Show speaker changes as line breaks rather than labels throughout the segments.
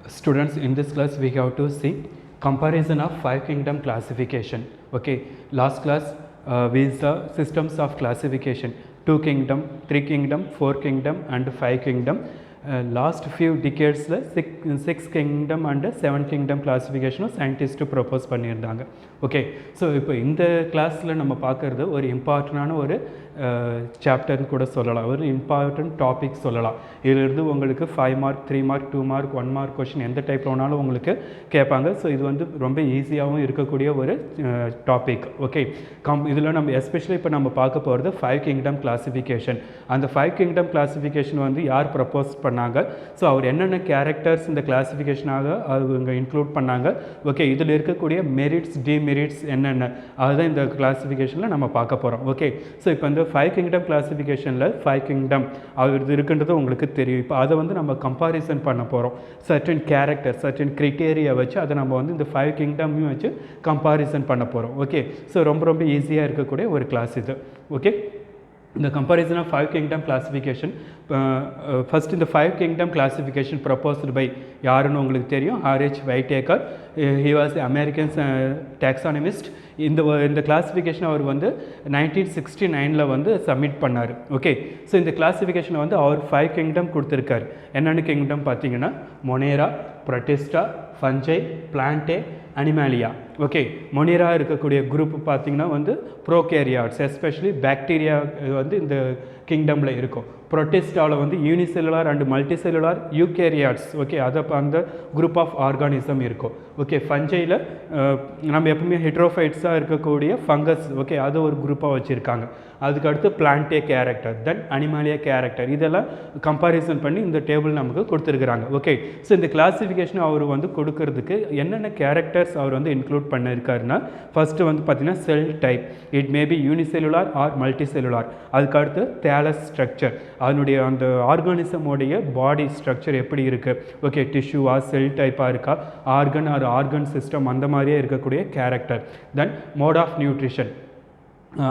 Students, in this class we have to see comparison of 5 kingdom classification. Okay, last class we saw systems of classification: 2 kingdom, 3 kingdom, 4 kingdom and 5 kingdom. Last few decades 6 kingdom and 7 kingdom classification scientists propose பண்ணியிருந்தாங்க. Okay, so இப்போ இந்த கிளாஸில் நம்ம பார்க்குறது ஒரு இம்பார்ட்டண்டான ஒரு சாப்டர்னு கூட சொல்லலாம், ஒரு இம்பார்ட்டன்ட் டாபிக் சொல்லலாம். இதிலிருந்து உங்களுக்கு 5 mark, 3 mark, 2 mark, 1 mark question எந்த டைப்பில் வேணாலும் உங்களுக்கு கேட்பாங்க. ஸோ இது வந்து ரொம்ப ஈஸியாகவும் இருக்கக்கூடிய ஒரு டாபிக். ஓகே, இதில் நம்ம எஸ்பெஷலி இப்போ நம்ம பார்க்க போகிறது 5 கிங்டம் கிளாஸிஃபிகேஷன். அந்த 5 கிங்டம் கிளாஸிஃபிகேஷன் வந்து யார் ப்ரப்போஸ் பண்ணாங்க, ஸோ அவர் என்னென்ன கேரக்டர்ஸ் இந்த கிளாஸிஃபிகேஷனாக அவங்க இன்க்ளூட் பண்ணாங்க. ஓகே, இதில் இருக்கக்கூடிய மெரிட்ஸ், டிமெரிட்ஸ் என்னென்ன, அதுதான் இந்த கிளாஸிஃபிகேஷனில் நம்ம பார்க்க போகிறோம். ஓகே, ஸோ இப்போ இந்த 5 கிங்டம் கிளாஸிஃபிகேஷனில் 5 கிங்டம் அது இருக்குன்றது உங்களுக்கு தெரியும். இப்போ அதை வந்து நம்ம கம்பாரிசன் பண்ண போகிறோம். சர்டன் கேரக்டர், சர்டன் கிரிட்டேரியா வச்சு அதை நம்ம வந்து இந்த 5 கிங்டமையும் வச்சு கம்பாரிசன் பண்ண போகிறோம். ஓகே, ஸோ ரொம்ப ரொம்ப ஈஸியாக இருக்கக்கூடிய ஒரு கிளாஸ் இது. Okay, the comparison of 5 kingdom classification. First in the 5 kingdom classification proposed by யாருன்னு உங்களுக்கு தெரியும், R.H. Whittaker. He was the American taxonomist. இந்த கிளாஸிஃபிகேஷன் அவர் வந்து 1969 வந்து சப்மிட் பண்ணார். ஓகே, ஸோ இந்த கிளாஸிஃபிகேஷனை வந்து அவர் 5 கிங்டம் கொடுத்துருக்காரு. என்னென்ன கிங்டம் பார்த்தீங்கன்னா மொனேரா, ப்ரொட்டிஸ்டா, ஃபஞ்சை, பிளான்டே, அனிமாலியா. ஓகே, மொனேரா இருக்கக்கூடிய குரூப் பார்த்திங்கன்னா வந்து ப்ரோகேரியாட்ஸ், எஸ்பெஷலி பாக்டீரியா வந்து இந்த கிங்டமில் இருக்கும். ப்ரொட்டிஸ்டாவில் வந்து unicellular and multicellular eukaryotes. Okay, அதை அந்த குரூப் ஆஃப் ஆர்கானிசம் இருக்கும். ஓகே, ஃபஞ்சையில் நம்ம எப்பவுமே ஹெட்ரோஃபைட்ஸாக இருக்கக்கூடிய ஃபங்கஸ். ஓகே, அது ஒரு குரூப்பாக வச்சுருக்காங்க. அதுக்கடுத்து பிளான்டே கேரக்டர், தென் அனிமாலியா கேரக்டர். இதெல்லாம் கம்பாரிசன் பண்ணி இந்த டேபிள் நமக்கு கொடுத்துருக்குறாங்க. ஓகே, ஸோ இந்த கிளாஸிஃபிகேஷன் அவர் வந்து கொடுக்கறதுக்கு என்னென்ன கேரக்டர்ஸ் அவர் வந்து இன்க்ளூட் பண்ணியிருக்காருன்னா, ஃபஸ்ட்டு வந்து பார்த்திங்கன்னா cell type, it may be unicellular or multicellular. அதுக்கடுத்து தேலஸ் ஸ்ட்ரக்சர், அதனுடைய அந்த ஆர்கானிசமோடைய பாடி ஸ்ட்ரக்சர் எப்படி இருக்குது. ஓகே, டிஷ்யூவா, செல் டைப்பாக இருக்கா, ஆர்கன் ஆர் ஆர்கன் சிஸ்டம் அந்த மாதிரியே இருக்கக்கூடிய character. Then mode of nutrition,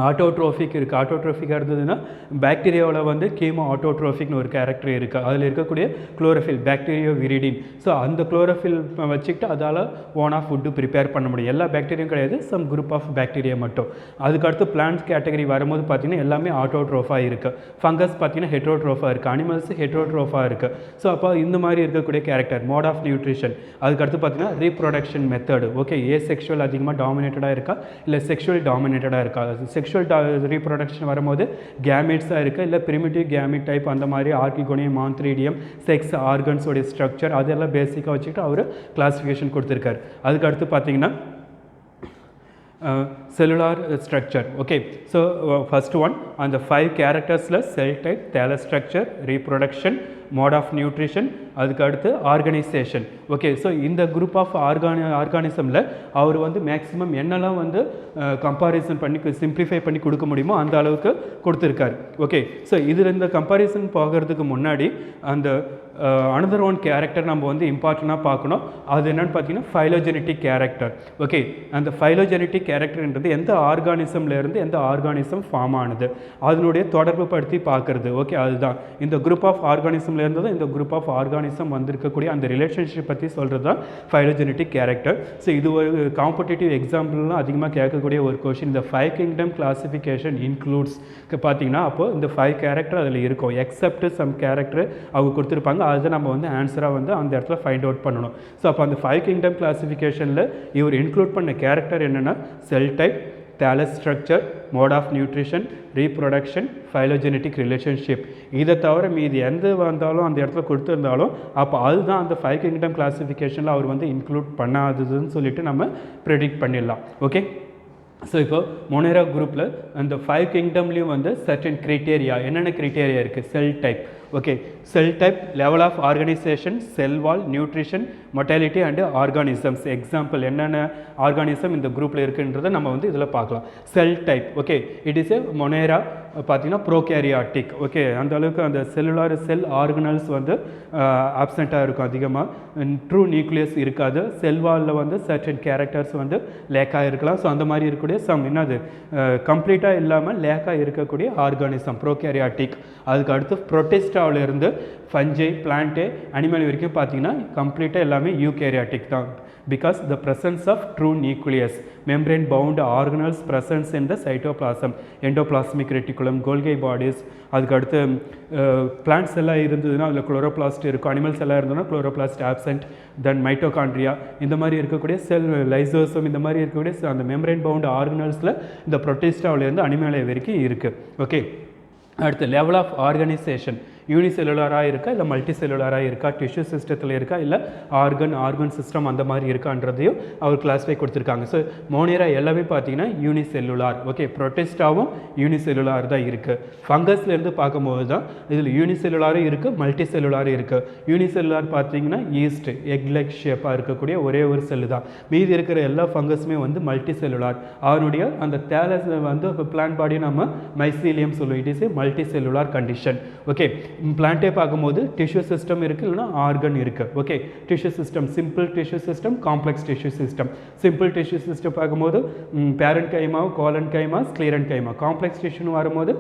autotrophic இருக்குது. ஆட்டோட்ரோஃபிக்காக இருந்ததுன்னா பாக்டீரியாவில் வந்து கீமோ ஆட்டோட்ரோஃபிக்னு ஒரு கேரக்டர் இருக்குது. அதில் இருக்கக்கூடிய குளோரோஃபில், பாக்டீரியோ விரிடின். ஸோ அந்த குளோரோஃபில் வச்சுக்கிட்டு அதால் ஓனாக ஃபுட்டு ப்ரிப்பேர் பண்ண முடியும். எல்லா பாக்டீரியும் கிடையாது, சம் குரூப் ஆஃப் பாக்டீரியா மட்டும். அதுக்கடுத்து பிளான்ட் கேட்டகரி வரும்போது பார்த்திங்கன்னா எல்லாமே ஆட்டோட்ரோஃபாக இருக்குது. ஃபங்கஸ் பார்த்திங்கன்னா ஹெட்ரோட்ரோஃபாக இருக்குது, அனிமல்ஸ் ஹெட்ரோட்ரோஃபாக இருக்குது. ஸோ அப்போ இந்த மாதிரி இருக்கக்கூடிய கேரக்டர், மோட் ஆஃப் நியூட்ரிஷன். அதுக்கடுத்து பார்த்திங்கன்னா ரீப்ரொடக்ஷன் மெத்தடு. ஓகே, செக்ஷுவல் அதிகமாக டாமினேட்டடாக இருக்கா, இல்லை செக்ஷுவல் டாமினேட்டடாக இருக்கா. செக்ஷுவல் ரீப்ரொடக்ஷன் வரும்போது கேமிட்ஸாக இருக்குது, இல்லை பிரிமிட்டிவ் கேமிட் டைப், அந்த மாதிரி ஆர்கிகோனியம், மாந்த்ரீடியம், செக்ஸ் ஆர்கன்ஸோடைய ஸ்ட்ரக்சர் அதெல்லாம் பேசிக்காக வச்சுக்கிட்டு அவர் கிளாஸிஃபிகேஷன் கொடுத்துருக்காரு. அதுக்கடுத்து பார்த்தீங்கன்னா cellular structure. Okay, so first one on the 5 characters less cell type, thallus structure, reproduction, mode of nutrition, அதுக்கு அடுத்து ஆர்கனைசேஷன். ஓகே, ஸோ இந்த குரூப் ஆஃப் ஆர்கானிசமில் அவர் வந்து மேக்ஸிமம் என்னெல்லாம் வந்து கம்பாரிசன் பண்ணி சிம்பிளிஃபை பண்ணி கொடுக்க முடியுமோ அந்த அளவுக்கு கொடுத்துருக்காரு. ஓகே, ஸோ இதில் இந்த கம்பாரிசன் போகிறதுக்கு முன்னாடி அந்த அனதர் ஒன் கேரக்டர் நம்ம வந்து இம்பார்ட்டண்ட்டாக பார்க்கணும். அது என்னென்னு பார்த்தீங்கன்னா ஃபைலோஜெனட்டிக் கேரக்டர். ஓகே, அந்த ஃபைலோஜெனட்டிக் கேரக்டர்ன்றது எந்த ஆர்கானிசம்லேருந்து எந்த ஆர்கானிசம் ஃபார்ம் ஆனது அதனுடைய தொடர்பு படுத்தி பார்க்குறது. ஓகே, அதுதான் இந்த குரூப் ஆஃப் ஆர்கானிசம்லேருந்து தான் இந்த குரூப் ஆஃப் ஆர்கானிசம் வந்திருக்கக்கூடிய அந்த ரிலேஷன்ஷிப் பற்றி சொல்கிறது தான் ஃபைலோஜெனட்டிக் கேரக்டர். ஸோ இது ஒரு காம்படிட்டிவ் எக்ஸாம்பிள்லாம் அதிகமாக கேட்கக்கூடிய ஒரு கொஷின். இந்த 5 கிங்டம் கிளாஸிஃபிகேஷன் இன்க்ளூட்ஸ் பார்த்தீங்கன்னா அப்போது இந்த 5 கேரக்டர் அதில் இருக்கும், எக்ஸப்ட் சம் கேரக்டர் அவங்க கொடுத்துருப்பாங்க. அதை நம்ம வந்து ஆன்சராக வந்து அந்த இடத்துல ஃபைண்ட் அவுட் பண்ணணும். ஸோ அப்போ அந்த 5 கிங்டம் கிளாஸிஃபிகேஷனில் இவர் இன்க்ளூட் பண்ண கேரக்டர் என்னென்னா cell type, thallus structure, mode of nutrition, reproduction, phylogenetic relationship. இதை தவிர மீது எந்த வந்தாலும் அந்த இடத்துல கொடுத்துருந்தாலும் அப்போ அதுதான் அந்த 5 கிங்டம் கிளாஸிஃபிகேஷனில் அவர் வந்து இன்க்ளூட் பண்ணாததுன்னு சொல்லிட்டு நம்ம ப்ரெடிக்ட் பண்ணிடலாம். ஓகே, ஸோ இப்போ மொனேரா குரூப்பில் அந்த 5 கிங்டம்லேயும் வந்து சர்டன் க்ரைட்டேரியா, என்னென்ன க்ரைட்டேரியா இருக்குது. Cell type. Okay, cell type, level of organisation, cell wall, nutrition, motility and organisms. Example என்னென்ன ஆர்கானிசம் இந்த குரூப்பில் இருக்குன்றதை நம்ம வந்து இதில் பார்க்கலாம். Cell type. Okay, it is a Monera பார்த்தீங்கன்னா ப்ரோகேரியாட்டிக். ஓகே, அந்த அளவுக்கு அந்த செல்லுலார் செல் ஆர்கனல்ஸ் வந்து ஆப்சண்ட்டாக இருக்கும், அதிகமாக ட்ரூ நியூக்ளியஸ் இருக்காது. செல் வாலில் வந்து சர்டன் கேரக்டர்ஸ் வந்து லேக்காக இருக்கலாம். ஸோ அந்த மாதிரி இருக்கக்கூடிய சம் என்னது கம்ப்ளீட்டாக இல்லாமல் லேக்காக இருக்கக்கூடிய ஆர்கானிசம் ப்ரோகேரியாட்டிக். அதுக்கு அடுத்து ப்ரொட்டிஸ்டா ப்ரொட்டிஸ்டாவிலேருந்து ஃபஞ்சை பிளான்ட்டு அனிமல் வரைக்கும் பார்த்தீங்கன்னா கம்ப்ளீட்டாக எல்லாமே யூகேரியாட்டிக் தான். Because the presence of true nucleus, membrane bound organelles presence in the cytoplasm, endoplasmic reticulum, Golgi bodies, அதுக்கு அடுத்து பிளான்ட்ஸ் எல்லாம் இருந்ததுன்னா அதில் குளோரோபிளாஸ்ட் இருக்கும், அனிமல்ஸ் எல்லாம் இருந்ததுன்னா குளோரோபிளாஸ்ட் ஆப்சென்ட், தென் மைட்டோகாண்ட்ரியா இந்த மாதிரி இருக்கக்கூடிய செல் லைசோசோம் இந்த மாதிரி இருக்கக்கூடிய அந்த மெம்பரேன் பவுண்ட் ஆர்கனல்ஸில் இந்த ப்ரொட்டிஸ்டாவிலேருந்து அனிமலை வரைக்கும் இருக்குது. ஓகே, அடுத்து லெவல் ஆஃப் ஆர்கனைசேஷன் யூனிசெல்லுலராக இருக்கா இல்லை மல்டி செல்லுலராக இருக்கா, டிஷ்யூ சிஸ்டத்தில் இருக்கா இல்லை ஆர்கன் சிஸ்டம் அந்த மாதிரி இருக்கான்றதையும் அவர் கிளாஸிஃபை கொடுத்துருக்காங்க. ஸோ மோனேரா எல்லாமே பார்த்தீங்கன்னா யூனிசெல்லுலார். ஓகே, ப்ரொட்டிஸ்டாவும் யூனிசெல்லுலார் தான் இருக்குது. ஃபங்கஸ்லேருந்து பார்க்கும்போது தான் இதில் யூனிசெல்லுலாரும் இருக்குது, மல்டி செல்லுலாரும் இருக்குது. யூனிசெல்லுலார் பார்த்தீங்கன்னா ஈஸ்ட் எக் லைக் ஷேப்பாக இருக்கக்கூடிய ஒரே ஒரு செல்லு தான். மீதி இருக்கிற எல்லா ஃபங்கஸுமே வந்து மல்டி செல்லுலார். அவனுடைய அந்த தேலஸ் வந்து பிளான்ட் பாடி நம்ம மைசீலியம் சொல்லுவோம். It is a multi cellular condition. Okay, Plantae பார்க்கும்போது டிஷ்யூ சிஸ்டம் இருக்குது இல்லைனா ஆர்கன் இருக்குது. Okay, tissue system simple tissue system, complex tissue system. Simple tissue system பார்க்கும்போது parenchyma, collenchyma, sclerenchyma. Complex டிஷ்யூன்னு வரும்போது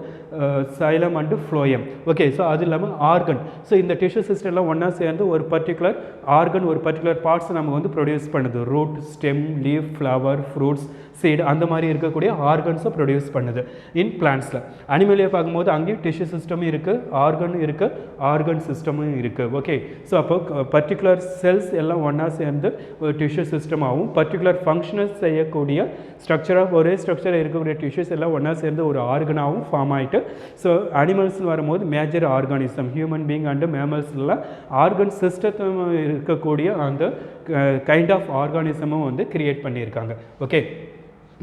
xylem and phloem. Okay, so அது இல்லாமல் organ. So இந்த டிஷ்யூ சிஸ்டம்லாம் ஒன்றா சேர்ந்து ஒரு பர்டிகுலர் ஆர்கன் ஒரு பர்டிகுலர் பார்ட்ஸ் நம்ம வந்து ப்ரொடியூஸ் பண்ணுது. Root, stem, leaf, flower, fruits, seed அந்த மாதிரி இருக்கக்கூடிய ஆர்கன்ஸை ப்ரொடியூஸ் பண்ணுது இன் பிளான்ட்ஸில். அனிமலே பார்க்கும்போது அங்கேயும் டிஷ்யூ சிஸ்டமும் இருக்குது, ஆர்கன் இருக்குது, ஆர்கன் சிஸ்டமும் இருக்குது. ஓகே, ஸோ அப்போ பர்டிகுலர் செல்ஸ் எல்லாம் ஒன்றா சேர்ந்து ஒரு டிஷ்யூ சிஸ்டமாகவும் பர்டிகுலர் ஃபங்க்ஷனஸ் செய்யக்கூடிய ஸ்ட்ரக்சராக ஒரே ஸ்ட்ரக்சராக இருக்கக்கூடிய டிஷ்யூஸ் எல்லாம் ஒன்றா சேர்ந்து ஒரு ஆர்கனாகவும் ஃபார்ம் ஆகிட்டு. ஸோ அனிமல்ஸ்னு வரும்போது major organism human being and மேமல்ஸ்லாம் ஆர்கன் சிஸ்டத்தை இருக்கக்கூடிய அந்த கைண்ட் ஆஃப் ஆர்கானிசமும் வந்து கிரியேட் பண்ணியிருக்காங்க. Okay,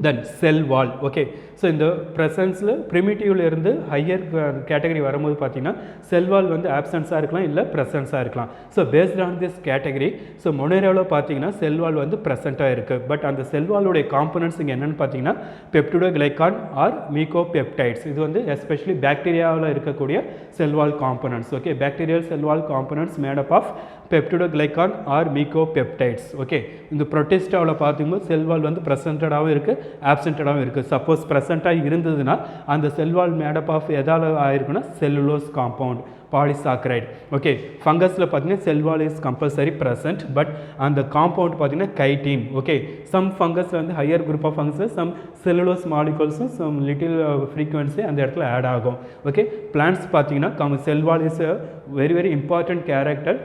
then cell wall. Okay, so இந்த ப்ரெசன்ஸில் ப்ரிமிட்டிவ்லேருந்து ஹையர் கேட்டகரி வரும்போது பார்த்தீங்கன்னா செல் வால் வந்து ஆப்சன்ஸாக இருக்கலாம் இல்லை ப்ரெசன்ஸாக இருக்கலாம். So based on this category so மொனேராவில் பார்த்தீங்கன்னா செல் வால் வந்து ப்ரெசென்ட்டாக இருக்குது. பட் அந்த செல் வாலுடைய காம்பனன்ட்ஸ் இங்கே என்னென்னு பார்த்தீங்கன்னா பெப்டிடோகிளைகான் ஆர் மீகோபெப்டைட்ஸ். இது வந்து எஸ்பெஷலி பாக்டீரியாவில் இருக்கக்கூடிய cell wall components. Okay, bacterial cell wall components made up of peptidoglycan or mucopeptides. Okay, இந்த ப்ரொட்டிஸ்டாவில் பார்க்கும்போது செல்வால் வந்து ப்ரெசென்டடாகவும் இருக்குது, ஆப்சென்டடாகவும் இருக்குது. சப்போஸ் ப்ரெசென்ட்டாக இருந்ததுன்னா அந்த செல்வால் மேடப் ஆஃப் எதால் ஆயிருக்குன்னா செல்லுலோஸ் காம்பவுண்ட், பாலிசாக்கரைடு. ஓகே, ஃபங்கஸில் பார்த்தீங்கன்னா cell wall is compulsory present, but அந்த காம்பவுண்ட் பார்த்தீங்கன்னா கைட்டீன். ஓகே, சம் ஃபங்கஸில் வந்து ஹையர் குரூப் ஆஃப் ஃபங்கஸில் சம் செல்லுலோஸ் மாலிகூல்ஸும் சம் லிட்டில் ஃப்ரீக்வன்சி அந்த இடத்துல ஆட் ஆகும். ஓகே, பிளான்ட்ஸ் பார்த்தீங்கன்னா cell wall is a very very important character.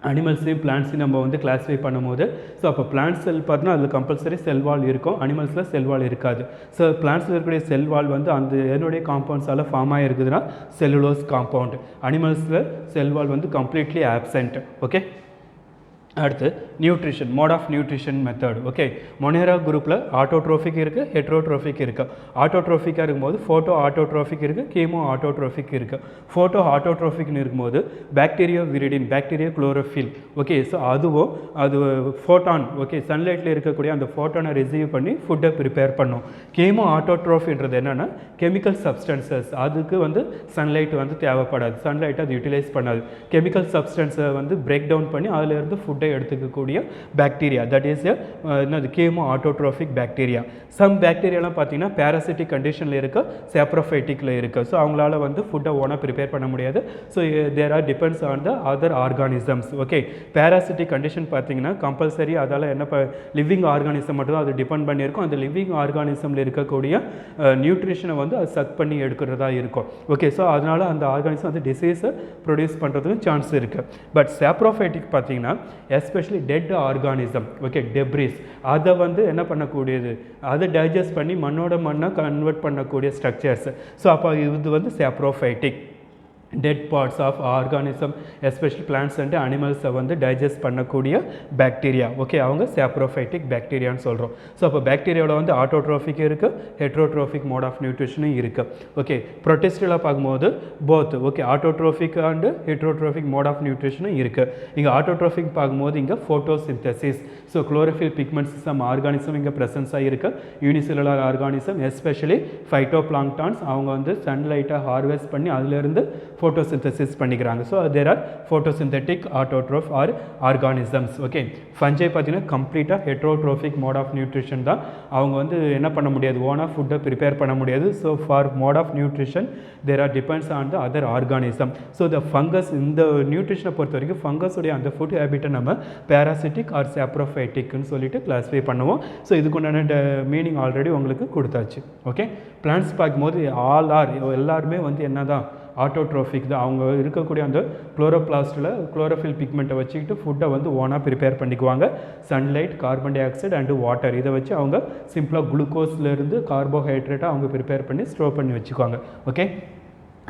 அனிமல்ஸையும் பிளான்ட்ஸையும் நம்ம வந்து கிளாஸிஃபை பண்ணும்போது ஸோ அப்போ பிளான்ட் செல் பார்த்தீங்கன்னா அதில் கம்பல்சரி செல்வால் இருக்கும், அனிமல்ஸில் செல்வால் இருக்காது. ஸோ பிளான்ட்ஸில் இருக்கக்கூடிய செல்வால் வந்து அந்த என்னுடைய காம்பவுண்ட்ஸால் ஃபார்ம் ஆகிருக்குதுன்னா செல்லுலோஸ் காம்பவுண்ட். அனிமல்ஸில் செல்வால் வந்து கம்ப்ளீட்லி ஆப்சென்ட். ஓகே, அடுத்து nutrition, mode of nutrition method. Okay, Monera குரூப்பில் ஆட்டோட்ரோஃபிக் இருக்குது, ஹெட்ரோட்ரோஃபிக் இருக்குது. ஆட்டோட்ரோஃபிக்காக இருக்கும்போது ஃபோட்டோ ஆட்டோட்ரோஃபிக் இருக்குது, கீமோ ஆட்டோட்ரோஃபிக் இருக்குது. ஃபோட்டோ ஆட்டோட்ரோஃபிக்னு இருக்கும்போது bacteria viridin, bacteria chlorophyll. Okay, so அதுவும் அது ஃபோட்டான். ஓகே, சன்லைட்டில் இருக்கக்கூடிய அந்த ஃபோட்டானை ரிசீவ் பண்ணி ஃபுட்டை ப்ரிப்பேர் பண்ணும். கீமோ ஆட்டோட்ரோஃபின்றது என்னென்னா கெமிக்கல் சப்ஸ்டன்சஸ், அதுக்கு வந்து சன்லைட் வந்து தேவைப்படாது, சன்லைட் அது யூட்டிலைஸ் பண்ணாது. கெமிக்கல் சப்ஸ்டன்ஸை வந்து பிரேக் டவுன் பண்ணி அதிலிருந்து ஃபுட்டை எடுத்துக்கக்கூடிய பாக்டீரியா, தட் இஸ் என்னது கீமோ ஆட்டோட்ரோஃபிக் பாக்டீரியா. சம் பாக்டீரியாலாம் பார்த்தீங்கன்னா பேராசிட்டிக் கண்டிஷனில் இருக்க, சேப்ரோஃபைட்டிக்கில் இருக்குது. ஸோ அவங்களால வந்து ஃபுட்டை ஓனாக ப்ரிப்பேர் பண்ண முடியாது. So there are depends on the other organisms. Okay, parasitic condition பார்த்தீங்கன்னா கம்பல்சரி அதால் என்ன லிவிங் ஆர்கானிசம் மட்டும் தான் அது டிபெண்ட் பண்ணியிருக்கும். அந்த லிவிங் ஆர்கானிசமில் இருக்கக்கூடிய நியூட்ரிஷனை வந்து அது சக் பண்ணி எடுக்கிறதா இருக்கும். ஓகே, ஸோ அதனால் அந்த ஆர்கானிசம் வந்து டிசீஸை ப்ரொடியூஸ் பண்ணுறதுக்கும் சான்ஸ் இருக்குது. பட் சேப்ரோஃபைட்டிக் பார்த்தீங்கன்னா especially dead organism, okay, debris, அதை வந்து என்ன பண்ணக்கூடியது, அதை டைஜஸ்ட் பண்ணி மண்ணோட மண்ணாக கன்வெர்ட் பண்ணக்கூடிய ஸ்ட்ரக்சர்ஸ். ஸோ அப்போ இது வந்து saprophytic. Dead parts of organism especially plants and அனிமல்ஸை வந்து டைஜஸ்ட் பண்ணக்கூடிய பாக்டீரியா. ஓகே, அவங்க சேப்ரோஃபைட்டிக் பாக்டீரியான்னு சொல்கிறோம். ஸோ அப்போ பாக்டீரியாவில் வந்து ஆட்டோட்ரோஃபிக் இருக்குது, ஹெட்ரோட்ரோஃபிக் மோட் ஆஃப் நியூட்ரிஷனும் இருக்குது. ஓகே, ப்ரொட்டிஸ்டில் பார்க்கும்போது both. Okay, autotrophic and heterotrophic mode of நியூட்ரிஷனும் இருக்குது. இங்கே ஆட்டோட்ரோஃபிக் பார்க்கும்போது இங்கே photosynthesis, so chlorophyll pigments some organism இங்கே ப்ரெசன்ஸாக இருக்குது. Unicellular organism especially phytoplanktons, அவங்க வந்து சன்லைட்டை ஹார்வெஸ்ட் பண்ணி அதிலிருந்து photosynthesis பண்ணிக்கிறாங்க. So there are photosynthetic autotroph or organisms. Okay, fungi பார்த்தீங்கன்னா கம்ப்ளீட்டாக ஹெட்ரோட்ரோஃபிக் மோட் ஆஃப் நியூட்ரிஷன் தான். அவங்க வந்து என்ன பண்ண முடியாது, ஓனாக ஃபுட்டை ப்ரிப்பேர் பண்ண முடியாது. So for mode of nutrition there are depends on the other organism. So the fungus, இந்த நியூட்ரிஷனை பொறுத்த வரைக்கும் ஃபங்கஸுடைய அந்த ஃபுட் ஹேபிட்டை நம்ம பேராசிட்டிக் ஆர் சாப்ரோஃபைட்டிக்னு சொல்லிட்டு கிளாஸிஃபை பண்ணுவோம். ஸோ இதுக்குண்டான மீனிங் ஆல்ரெடி உங்களுக்கு கொடுத்தாச்சு. ஓகே, பிளான்ட்ஸ் பார்க்கும்போது எல்லாருமே வந்து என்ன தான் ஆட்டோட்ரோஃபிக் தான். அவங்க இருக்கக்கூடிய அந்த குளோரோபிளாஸ்டில் குளோரோஃபில் பிக்மெண்ட்டை வச்சுக்கிட்டு ஃபுட்டை வந்து ஓனாக ப்ரிப்பேர் பண்ணிக்குவாங்க. Sunlight, carbon di oxide and water, இதை வச்சு அவங்க சிம்பிளாக குளுக்கோஸ்லேருந்து கார்போஹைட்ரேட்டாக அவங்க ப்ரிப்பேர் பண்ணி ஸ்டோர் பண்ணி வச்சுக்குவாங்க. ஓகே,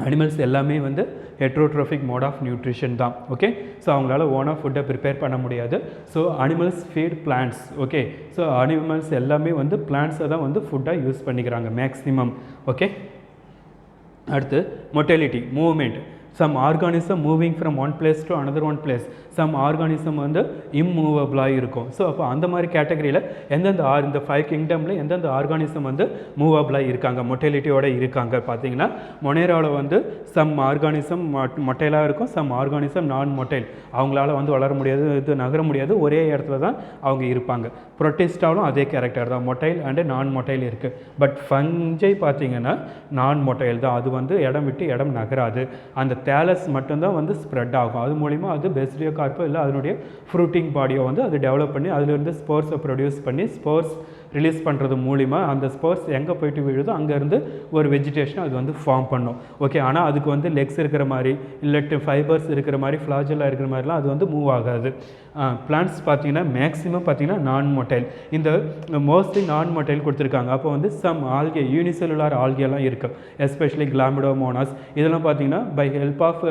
அனிமல்ஸ் எல்லாமே வந்து ஹெட்ரோட்ரோஃபிக் மோட் ஆஃப் நியூட்ரிஷன் தான். ஓகே, ஸோ அவங்களால ஓனாக ஃபுட்டை ப்ரிப்பேர் பண்ண முடியாது. So animals feed plants. Okay, so animals எல்லாமே வந்து பிளான்ட்ஸை தான் வந்து ஃபுட்டாக யூஸ் பண்ணிக்கிறாங்க மேக்ஸிமம். ஓகே, அடுத்து motility, movement. Some organism moving from one place to another one place. Some organism வந்து இம்மூவபிளாக இருக்கும். ஸோ அப்போ அந்த மாதிரி கேட்டகரியில் எந்தெந்த இந்த 5 கிங்டமில் எந்தெந்த ஆர்கானிசம் வந்து மூவபிளாக இருக்காங்க, மொட்டைலிட்டியோடு இருக்காங்க பார்த்தீங்கன்னா, மொனேராவில் வந்து சம் ஆர்கானிசம் மொட்டைலாக இருக்கும், சம் ஆர்கானிசம் நான் மொட்டைல். அவங்களால வந்து வளர முடியாது, இது நகர முடியாது, ஒரே இடத்துல தான் அவங்க இருப்பாங்க. ப்ரொட்டிஸ்டாலும் அதே கேரக்டர் தான், மொட்டைல் அண்டு நான் மொட்டைல் இருக்குது. பட் ஃபஞ்சை பார்த்தீங்கன்னா நான் மொட்டைல் தான். அது வந்து இடம் விட்டு இடம் நகராது. அந்த தேலஸ் மட்டும்தான் வந்து ஸ்ப்ரெட் ஆகும். அது மூலிமா அது பெஸ்டியோ கார்ப்போ இல்லை அதனுடைய ஃப்ரூட்டிங் பாடியை வந்து அது டெவலப் பண்ணி அதிலிருந்து ஸ்போர்ஸை ப்ரொடியூஸ் பண்ணி ஸ்போர்ஸ் ரிலீஸ் பண்ணுறது மூலிமா அந்த ஸ்போர்ஸ் எங்கே போய்ட்டு விழுதோ அங்கேருந்து ஒரு வெஜிடேஷன் அது வந்து ஃபார்ம் பண்ணும். ஓகே, ஆனால் அதுக்கு வந்து லெக்ஸ் இருக்கிற மாதிரி இல்லாட்டி ஃபைபர்ஸ் இருக்கிற மாதிரி ஃப்ளாஜெல்லாம் இருக்கிற மாதிரிலாம் அது வந்து மூவ் ஆகாது. பிளான்ட்ஸ் பார்த்தீங்கன்னா மேக்ஸிமம் பார்த்தீங்கன்னா நான் மொட்டைல், இந்த மோஸ்ட்லி நான் மொட்டைல் கொடுத்துருக்காங்க. அப்போ வந்து சம் ஆல்கே, யூனிசெல்லுலார் ஆல்கேலாம் இருக்குது, எஸ்பெஷலி கிளாமிடோமோனாஸ். இதெல்லாம் பார்த்தீங்கன்னா பை ஹெல்ப் ஆஃப்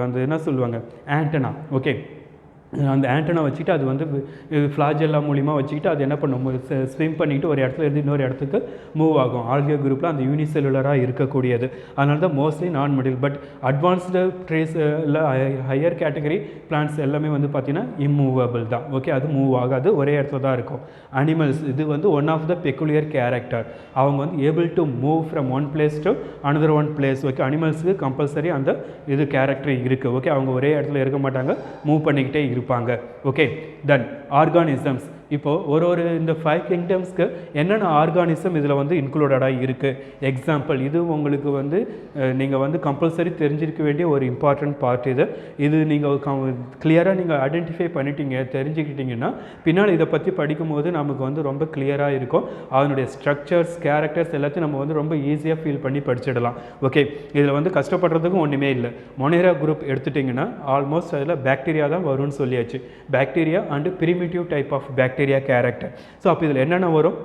அந்த என்ன சொல்லுவாங்க ஆண்டனா. ஓகே, அந்த ஆண்டனா வச்சுக்கிட்டு அது வந்து ஃப்ளாஜெல்லா மூலிமா வச்சுக்கிட்டு அது என்ன பண்ணும், ஸ்விம் பண்ணிவிட்டு ஒரு இடத்துல இருந்து இன்னொரு இடத்துக்கு மூவ் ஆகும். ஆல்கே குரூப்பில் அந்த யூனிசெல்லுலராக இருக்கக்கூடியது. அதனால தான் மோஸ்ட்லி நான் மொட்டைல். பட் அட்வான்ஸ்டு ட்ரீஸ் இல்லை ஹையர் கேட்டகரி பிளான்ட்ஸ் எல்லாமே வந்து பார்த்திங்கன்னா இம்மூவபிள் தான். ஓகே, அது மூவ் ஆகாது, ஒரே இடத்துல தான் இருக்கும். அனிமல்ஸ், இது வந்து one of the peculiar character. அவங்க வந்து able to move from one place to another one place. Okay, அனிமல்ஸுக்கு கம்பல்சரி அந்த இது கேரக்டர் இருக்குது. ஓகே, அவங்க ஒரே இடத்துல இருக்க மாட்டாங்க, மூவ் பண்ணிக்கிட்டே இருப்பாங்க. ஓகே, தென் ஆர்கானிசம்ஸ். இப்போது ஒரு இந்த 5 கிங்டம்ஸ்க்கு என்னென்ன ஆர்கானிசம் இதில் வந்து இன்க்ளூடடாக இருக்குது. எக்ஸாம்பிள், இது உங்களுக்கு வந்து நீங்கள் வந்து கம்பல்சரி தெரிஞ்சிருக்க வேண்டிய ஒரு இம்பார்ட்டன்ட் பார்ட். இது நீங்கள் கிளியராக நீங்கள் ஐடென்டிஃபை பண்ணிட்டீங்க, தெரிஞ்சுக்கிட்டிங்கன்னா பின்னால் இதை பற்றி படிக்கும்போது நமக்கு வந்து ரொம்ப கிளியராக இருக்கும். அதனுடைய ஸ்ட்ரக்சர்ஸ், கேரக்டர்ஸ் எல்லாத்தையும் நம்ம வந்து ரொம்ப ஈஸியாக ஃபீல் பண்ணி படிச்சிடலாம். ஓகே, இதில் வந்து கஷ்டப்படுறதுக்கும் ஒன்றுமே இல்லை. மொனேரா குரூப் எடுத்துட்டிங்கன்னா ஆல்மோஸ்ட் அதில் பாக்டீரியா தான் வரும்னு சொல்லியாச்சு. Bacteria and primitive type of bacteria character. So அப்போ இதில் என்னென்ன வரும்,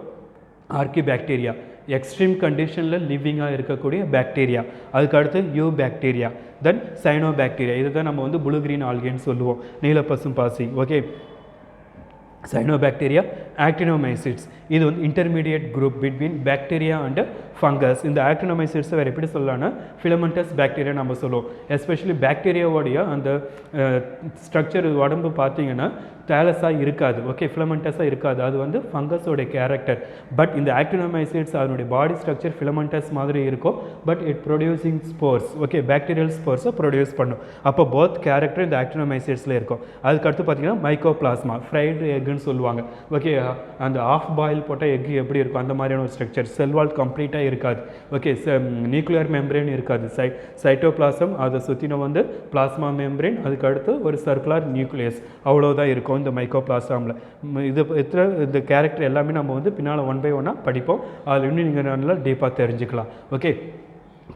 ஆர்கி பாக்டீரியா, எக்ஸ்ட்ரீம் கண்டிஷனில் லிவிங்காக இருக்கக்கூடிய பாக்டீரியா. அதுக்கு அடுத்து you bacteria, then cyano bacteria. இதை தான் நம்ம வந்து ப்ளூ கிரீன் ஆல்கேன்னு சொல்லுவோம், நீலப்பசும் பாசி. Okay, cyanobacteria, actinomycetes. இது வந்து intermediate group between bacteria and fungus. இந்த ஆக்டினோமைசிட்ஸை வேறு எப்படி சொல்லலாம்னா ஃபிலமெண்டஸ் பாக்டீரியா நம்ம சொல்லுவோம். எஸ்பெஷலி பாக்டீரியாவோடைய அந்த ஸ்ட்ரக்சர் உடம்பு பார்த்தீங்கன்னா தேலஸாக இருக்காது. ஓகே, ஃபிலமெண்டஸாக இருக்காது. அது வந்து ஃபங்கஸோடைய கேரக்டர். பட் இந்த ஆக்டினோமைசிட்ஸ் அதனுடைய பாடி ஸ்ட்ரக்சர் ஃபிலமெண்டஸ் மாதிரி இருக்கும். But it producing spores. Okay, bacterial ஸ்போர்ஸை ப்ரொடியூஸ் பண்ணும். அப்போ போத் கேரக்டர் இந்த ஆக்டினோமைசிட்ஸில் இருக்கும். அதுக்கடுத்து பார்த்தீங்கன்னா மைக்கோபிளாஸ்மா, ஃப்ரைடு எக்குன்னு சொல்லுவாங்க. ஓகே, அந்த ஆஃப் பாயில் போட்டால் எக் எப்படி இருக்கும் அந்த மாதிரியான ஒரு ஸ்ட்ரக்சர். செல்வால் கம்ப்ளீட்டாக இருக்காது. ஓகே, நியூக்ளியர் மெம்பரேன் இருக்காது. சைட்டோபிளாசம், அதை சுற்றின வந்து பிளாஸ்மா மெம்பரேன், அதுக்கு அடுத்து ஒரு சர்க்குலர் நியூக்ளியஸ், அவ்வளோதான் இருக்கும் இந்த மைக்கோபிளாஸ்மாவில். இது இந்த கேரக்டர் எல்லாமே நம்ம வந்து பின்னால் 1 by 1 படிப்போம். அதில் இன்னும் நீங்கள் நல்லா டீப்பாக தெரிஞ்சுக்கலாம். ஓகே,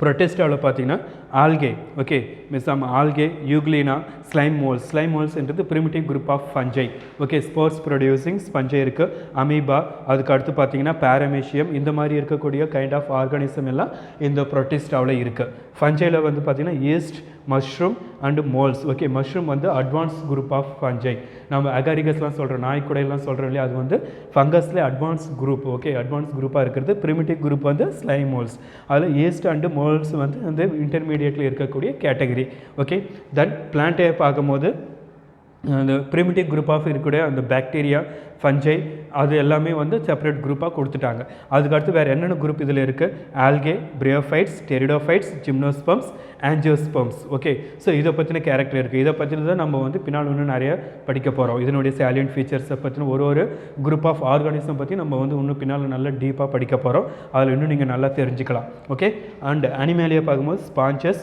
ப்ரொட்டெஸ்டாவில் பார்த்தீங்கன்னா algae. Okay, some algae, euglena, slime moulds. ஸ்லைம் மோல்ஸ்ன்றது primitive group of fungi. Okay, spores producing fungi இருக்குது. அமீபா, அதுக்கு அடுத்து பார்த்தீங்கன்னா பாரமேஷியம். இந்த மாதிரி இருக்கக்கூடிய கைண்ட் ஆஃப் ஆர்கானிசம் எல்லாம் இந்த ப்ரொட்டெஸ்டாவில் இருக்குது. ஃபஞ்சையில் வந்து பார்த்தீங்கன்னா yeast, mushroom and molds. Okay, mushroom வந்து அட்வான்ஸ் குரூப் ஆஃப் ஃபஞ்சை. நம்ம அகாரிகஸ்லாம் சொல்கிறோம், நாய்க்குடையெல்லாம் சொல்கிறோம் இல்லையா, அது வந்து ஃபங்கஸில் அட்வான்ஸ் குரூப். ஓகே, அட்வான்ஸ் குரூப்பாக இருக்கிறது. பிரிமிட்டிவ் குரூப் வந்து ஸ்லைம் மோல்ஸ். அதில் ஈஸ்ட் அண்டு மோல்ஸ் வந்து அந்த இன்டர்மீடியட்டில் இருக்கக்கூடிய கேட்டகரி. ஓகே, தென் பிளான்ட்டை பார்க்கும்போது அந்த பிரிமிட்டிவ் குரூப் ஆஃப் இருக்கக்கூடிய அந்த பாக்டீரியா, ஃபஞ்சை, அது எல்லாமே வந்து செப்பரேட் குரூப்பாக கொடுத்துட்டாங்க. அதுக்கடுத்து வேறு என்னென்ன குரூப் இதில் இருக்குது? Algae, bryophytes, pteridophytes, gymnosperms, angiosperms. Okay, so இதை பற்றின கேரக்டர் இருக்குது. இதை பற்றின தான் நம்ம வந்து பின்னால் இன்னும் நிறைய படிக்க போகிறோம். இதனுடைய சேலியன்ட் ஃபீச்சர்ஸை பற்றின ஒரு குரூப் ஆஃப் ஆர்கானிசம் பற்றி நம்ம வந்து இன்னும் பின்னால் நல்லா டீப்பாக படிக்க போகிறோம். அதில் இன்னும் நீங்கள் நல்லா தெரிஞ்சுக்கலாம். ஓகே, அண்ட் அனிமேலியா பார்க்கும்போது sponges,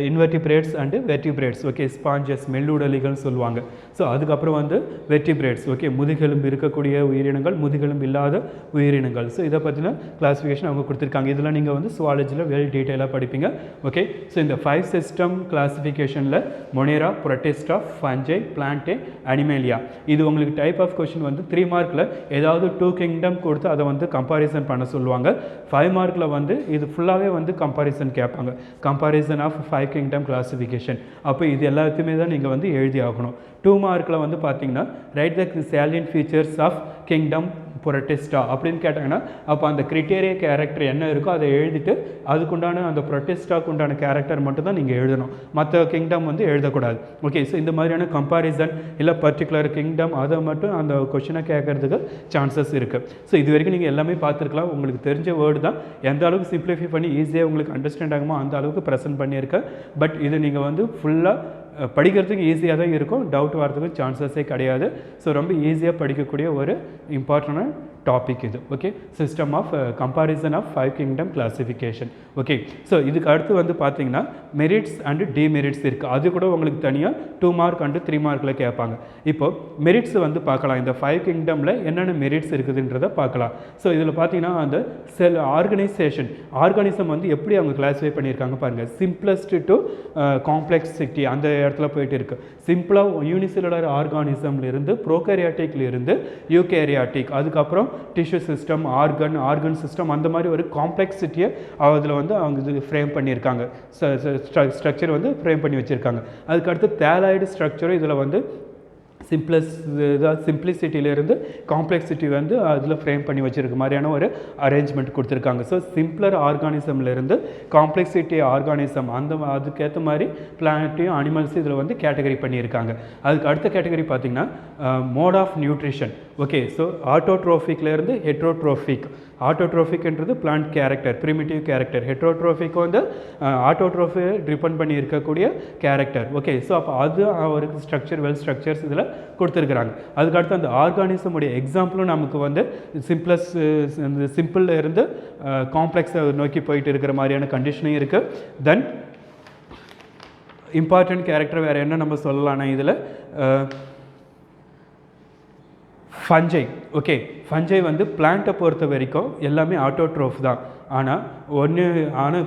invertebrates and vertebrates. Okay, sponges மெல்லுடலிகள்னு சொல்லுவாங்க. ஸோ அதுக்கப்புறம் வந்து வெர்டிபிரேட்ஸ். ஓகே, முதுகெலும்பு இருக்கக்கூடிய உயிரினங்கள், முதுகெலும்பு இல்லாத உயிரினங்கள். ஸோ இதை பற்றின கிளாஸிஃபிகேஷன் அவங்க கொடுத்துருக்காங்க. இதெல்லாம் நீங்கள் வந்து சுவாலஜியில் வெல் டீட்டெயிலாக படிப்பீங்க. ஓகே, ஸோ இந்த 5 சிஸ்டம் கிளாஸிஃபிகேஷனில் Monera, Protista, fungi, Plantae, Animalia. இது உங்களுக்கு டைப் ஆஃப் கொஷின் வந்து 3 மார்க்கில் ஏதாவது 2 கிங்டம் கொடுத்து அதை வந்து கம்பாரிசன் பண்ண சொல்லுவாங்க. 5 மார்க்கில் வந்து இது ஃபுல்லாகவே வந்து கம்பாரிசன் கேட்பாங்க. Comparison of 5 kingdom classification. அப்போ இது எல்லாத்தையுமே தான் நீங்கள் வந்து எழுதி ஆகணும். 2 மார்க்கில் வந்து பார்த்தீங்கன்னா write the salient features of kingdom Protista அப்படின்னு கேட்டாங்கன்னா அப்போ அந்த கிரிட்டேரியா கேரக்டர் என்ன இருக்கோ அதை எழுதிட்டு அதுக்குண்டான அந்த புரோட்டிஸ்டாக்கு உண்டான கேரக்டர் மட்டும் தான் நீங்கள் எழுதணும். மற்ற கிங்டம் வந்து எழுதக்கூடாது. ஓகே, ஸோ இந்த மாதிரியான கம்பாரிசன் இல்லை பர்டிகுலர் கிங்டம் அதை மட்டும் அந்த கொஷினை கேட்கறதுக்கு சான்சஸ் இருக்குது. ஸோ இது வரைக்கும் நீங்கள் எல்லாமே பார்த்துருக்கலாம். உங்களுக்கு தெரிஞ்ச வேர்டு தான். எந்த அளவுக்கு சிம்பிளிஃபை பண்ணி ஈஸியாக உங்களுக்கு அண்டர்ஸ்டாண்ட் ஆகுமோ அந்த அளவுக்கு ப்ரெசென்ட் பண்ணியிருக்கேன். பட் இது நீங்கள் வந்து ஃபுல்லாக படிக்கிறதுக்கு ஈஸியாக தான் இருக்கும். டவுட் வரதுக்கு சான்சஸே கிடையாது. ஸோ ரொம்ப ஈஸியாக படிக்கக்கூடிய ஒரு இம்பார்ட்டண்டான டாபிக் இது. Okay, system of comparison of 5 kingdom classification. Okay, so இதுக்கு அடுத்து வந்து பார்த்தீங்கன்னா மெரிட்ஸ் அண்டு டிமெரிட்ஸ் இருக்குது. அது கூட உங்களுக்கு தனியாக 2 மார்க் அண்டு 3 மார்க்கில் கேட்பாங்க. இப்போது மெரிட்ஸ் வந்து பார்க்கலாம். இந்த 5 கிங்டமில் என்னென்ன மெரிட்ஸ் இருக்குதுன்றதை பார்க்கலாம். ஸோ இதில் பார்த்தீங்கன்னா அந்த செல் ஆர்கனிசம் வந்து எப்படி அவங்க கிளாஸிஃபை பண்ணியிருக்காங்க பாருங்கள். சிம்பிளஸ்ட் டு காம்ப்ளெக்சிட்டி அந்த இடத்துல போயிட்டு இருக்குது. சிம்பிளாக யூனிசெல்லுலர் ஆர்கானிசம்லேருந்து ப்ரோகேரியாட்டிக்லேருந்து யூகேரியாட்டிக், அதுக்கப்புறம் டிஷ்யூ சிஸ்டம், ஆர்கன் சிஸ்டம், அந்த மாதிரி ஒரு காம்ப்ளெக்சிட்டியை அதில் வந்து அவங்க இது ஃப்ரேம் பண்ணியிருக்காங்க. ஸ்ட்ரக்சர் வந்து ஃப்ரேம் பண்ணி வச்சுருக்காங்க. அதுக்கடுத்து தேலாய்டு ஸ்ட்ரக்சரும் இதில் வந்து சிம்பிளிசிட்டியிலேருந்து காம்ப்ளெக்சிட்டி வந்து அதில் ஃப்ரேம் பண்ணி வச்சுருக்க மாதிரியான ஒரு அரேஞ்ச்மெண்ட் கொடுத்துருக்காங்க. ஸோ சிம்பிளர் ஆர்கானிசம்லேருந்து காம்ப்ளெக்சிட்டி ஆர்கானிசம் அதுக்கேற்ற மாதிரி பிளானட்டையும் அனிமல்ஸும் இதில் வந்து கேட்டகரி பண்ணியிருக்காங்க. அதுக்கு அடுத்த கேட்டகரி பார்த்திங்கன்னா mode of nutrition. Okay, so ஆட்டோட்ரோஃபிக்லேருந்து ஹெட்ரோட்ரோஃபிக். ஆட்டோட்ரோஃபிக்ன்றது plant character, primitive character. Heterotrophic வந்து ஆட்டோட்ரோஃபியை டிபெண்ட் பண்ணி இருக்கக்கூடிய கேரக்டர். ஓகே, ஸோ அப்போ அது அவருக்கு ஸ்ட்ரக்சர் வெல் ஸ்ட்ரக்சர்ஸ் இதில் கொடுத்துருக்குறாங்க. அதுக்கடுத்து அந்த ஆர்கானிசமுடைய எக்ஸாம்பிளும் நமக்கு வந்து சிம்பிளில் இருந்து காம்ப்ளெக்ஸை நோக்கி போயிட்டு இருக்கிற மாதிரியான கண்டிஷனும் இருக்குது. தென் இம்பார்ட்டன்ட் கேரக்டர் வேறு என்ன நம்ம சொல்லலாம்னா இதில் ஃபஞ்சை. ஓகே, ஃபஞ்சை வந்து பிளான்ட்டை பொறுத்த வரைக்கும் எல்லாமே ஆட்டோட்ரோஃப் தான். ஆனால்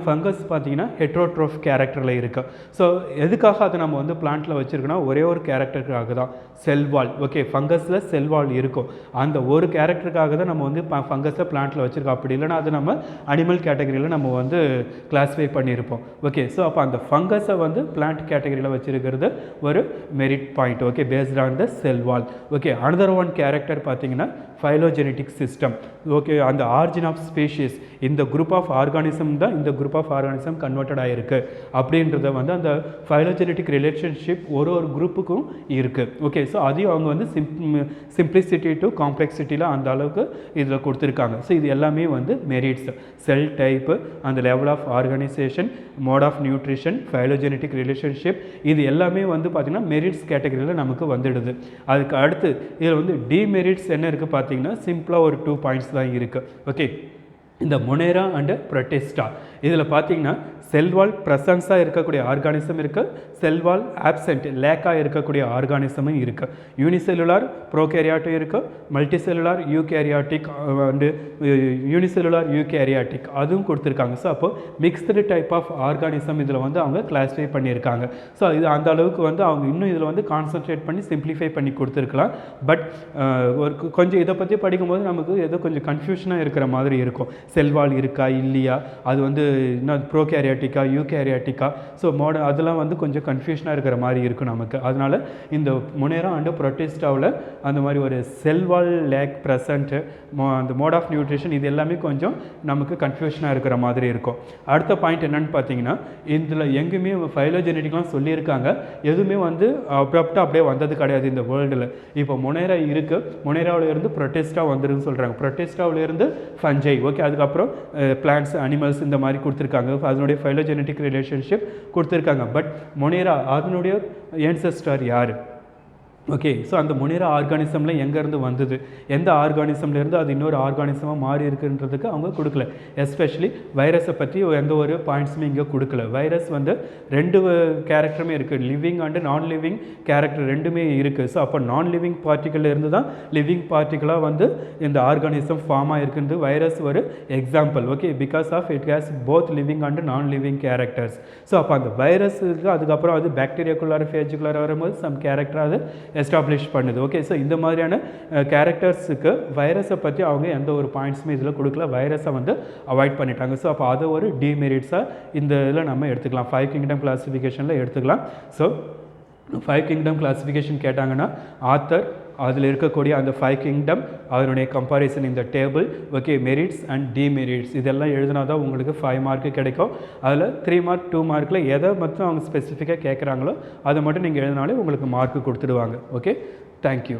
ஃபங்கஸ் பார்த்தீங்கன்னா ஹெட்ரோட்ரோஃப் கேரக்டரில் இருக்குது. ஸோ எதுக்காக அதை நம்ம வந்து பிளான்ட்டில் வச்சுருக்கோன்னா ஒரே ஒரு கேரக்டருக்காக தான், செல்வால். ஓகே, ஃபங்கஸில் செல்வால் இருக்கும். அந்த ஒரு கேரக்டருக்காக தான் நம்ம வந்து ஃபங்கஸை பிளான்ட்டில் வச்சுருக்கோம். அப்படி இல்லைனா அது நம்ம அனிமல் கேட்டகரியில் நம்ம வந்து கிளாஸிஃபை பண்ணியிருப்போம். ஓகே, ஸோ அப்போ அந்த ஃபங்கஸை வந்து பிளான்ட் கேட்டகரியில் வச்சுருக்கிறது ஒரு merit point. Okay, based on the cell wall. Okay, another one character பார்த்தீங்கன்னா ஃபைலோஜெனட்டிக் சிஸ்டம். ஓகே, அந்த ஆரிஜின் ஆஃப் ஸ்பீஷீஸ், இந்த குரூப் ஆஃப் ஆர்கானிசம் தான் இந்த குரூப் ஆஃப் ஆர்கானிசம் கன்வெர்டட் ஆகிருக்கு அப்படின்றத வந்து அந்த ஃபைலோஜெனட்டிக் ரிலேஷன்ஷிப் ஒரு குரூப்புக்கும் இருக்குது. ஓகே, ஸோ அதையும் அவங்க வந்து சிம்பிளிசிட்டி டு காம்ப்ளெக்சிட்டியில் அந்த அளவுக்கு இதில் கொடுத்துருக்காங்க. ஸோ இது எல்லாமே வந்து மெரிட்ஸ். செல் டைப்பு, அந்த level of organisation, mode of nutrition, phylogenetic relationship, இது எல்லாமே வந்து பார்த்திங்கன்னா மெரிட்ஸ் கேட்டகரியில் நமக்கு வந்துடுது. அதுக்கு அடுத்து இதில் வந்து டிமெரிட்ஸ் என்ன இருக்குது பார்த்தீங்கன்னா சிம்பிளாக ஒரு 2 பாயிண்ட்ஸ் தான் இருக்குது. ஓகே, இந்த மொனேரா அண்டு புரோட்டிஸ்டா இதில் பார்த்தீங்கன்னா செல்வால் ப்ரெசன்ஸாக இருக்கக்கூடிய ஆர்கானிசம் இருக்குது, செல்வால் ஆப்சென்ட் லேக்காக இருக்கக்கூடிய ஆர்கானிசமும் இருக்குது. யூனிசெல்லுலார் ப்ரோகேரியாட்டும் இருக்குது, multi cellular eukaryotic and unicellular eukaryotic அதுவும் கொடுத்துருக்காங்க. ஸோ அப்போது மிக்ஸ்டு டைப் ஆஃப் ஆர்கானிசம் இதில் வந்து அவங்க கிளாஸிஃபை பண்ணியிருக்காங்க. ஸோ இது அந்த அளவுக்கு வந்து அவங்க இன்னும் இதில் வந்து கான்சன்ட்ரேட் பண்ணி சிம்பிளிஃபை பண்ணி கொடுத்துருக்கலாம். பட் ஒரு கொஞ்சம் இதை பற்றி படிக்கும்போது நமக்கு ஏதோ கொஞ்சம் கன்ஃபியூஷனாக இருக்கிற மாதிரி இருக்கும். செல் வால் இருக்கா இல்லையா, அது வந்து இன்னும் ப்ரோகேரியாட்டிக்கா யூகேரியாட்டிக்கா, ஸோ அதெல்லாம் வந்து கொஞ்சம் கன்ஃபியூஷனாக இருக்கிற மாதிரி இருக்கும் நமக்கு. அதனால் இந்த மொனேரா அண்டு புரோட்டிஸ்டாவில் அந்த மாதிரி ஒரு செல் வால் லேக் ப்ரெசன்ட்டு, அந்த மோட் ஆஃப் நியூட்ரிஷன், இது எல்லாமே கொஞ்சம் நமக்கு கன்ஃபியூஷனாக இருக்கிற மாதிரி இருக்கும். அடுத்த பாயிண்ட் என்னென்னு பார்த்தீங்கன்னா, இதில் எங்கேயுமே ஃபைலோஜெனட்டிக்லாம் சொல்லியிருக்காங்க, எதுவுமே வந்து அப்ரப்டாக அப்படியே வந்தது கிடையாது இந்த வேர்ல்டில். இப்போ மொனேரா இருக்குது, மொனேராவில் இருந்து புரோட்டிஸ்டா வந்துருன்னு சொல்கிறாங்க, புரோட்டிஸ்டாவில் இருந்து ஃபஞ்சை, ஓகே, அதுக்கப்புறம் பிளான்ட்ஸ் அனிமல்ஸ் இந்த மாதிரி கொடுத்துருக்காங்க, அதனுடைய ஃபைலோஜெனட்டிக் ரிலேஷன்ஷிப் கொடுத்துருக்காங்க. பட் மொனேரா அதனுடைய ஏன்செஸ்டர் யார்? ஓகே, ஸோ அந்த மொனேரா ஆர்கானிசமில் எங்கேருந்து வந்தது, எந்த ஆர்கானிசம்லேருந்து அது இன்னொரு ஆர்கானிசமாக மாறி இருக்குன்றதுக்கு அவங்க கொடுக்கல. எஸ்பெஷலி வைரஸை பற்றி எந்த ஒரு பாயிண்ட்ஸுமே இங்கே கொடுக்கல. வைரஸ் வந்து ரெண்டு கேரக்டருமே இருக்குது, living and non living character ரெண்டுமே இருக்குது. ஸோ அப்போ நான் லிவிங் பார்ட்டிக்கல் இருந்து தான் லிவிங் பார்ட்டிக்கலாக வந்து இந்த ஆர்கானிசம் ஃபார்ம் ஆகிருக்குன்றது வைரஸ் ஒரு example. Okay, because of it has both living and non living characters. So அப்போ அந்த வைரஸுக்கு அதுக்கப்புறம் அது பாக்டீரியாக்குள்ளார ஃபேஜுக்குள்ளார வரும்போது சம் கேரக்டர் அது எஸ்டாப்ளிஷ் பண்ணுது. ஓகே, ஸோ இந்த மாதிரியான கேரக்டர்ஸுக்கு வைரஸை பற்றி அவங்க எந்த ஒரு பாயிண்ட்ஸுமே இதில் கொடுக்கல, வைரஸை வந்து அவாய்ட் பண்ணிட்டாங்க. ஸோ அப்போ அதை ஒரு டிமெரிட்ஸாக இந்த இதில் நம்ம எடுத்துக்கலாம், 5 கிங்டம் கிளாஸிஃபிகேஷனில் எடுத்துக்கலாம். ஸோ 5 கிங்டம் கிளாஸிஃபிகேஷன் கேட்டாங்கன்னா ஆத்தர் அதில் இருக்கக்கூடிய அந்த 5 கிங்டம் அதனுடைய கம்பாரிசன் இந்த table, okay, merits and demerits இதெல்லாம் எழுதினா தான் உங்களுக்கு 5 மார்க்கு கிடைக்கும். அதில் 3 மார்க் 2 மார்க்கில் எதை மட்டும் அவங்க ஸ்பெசிஃபிக்காக கேட்குறாங்களோ அதை மட்டும் நீங்கள் எழுதினாலே உங்களுக்கு மார்க்கு கொடுத்துடுவாங்க. Okay, thank you.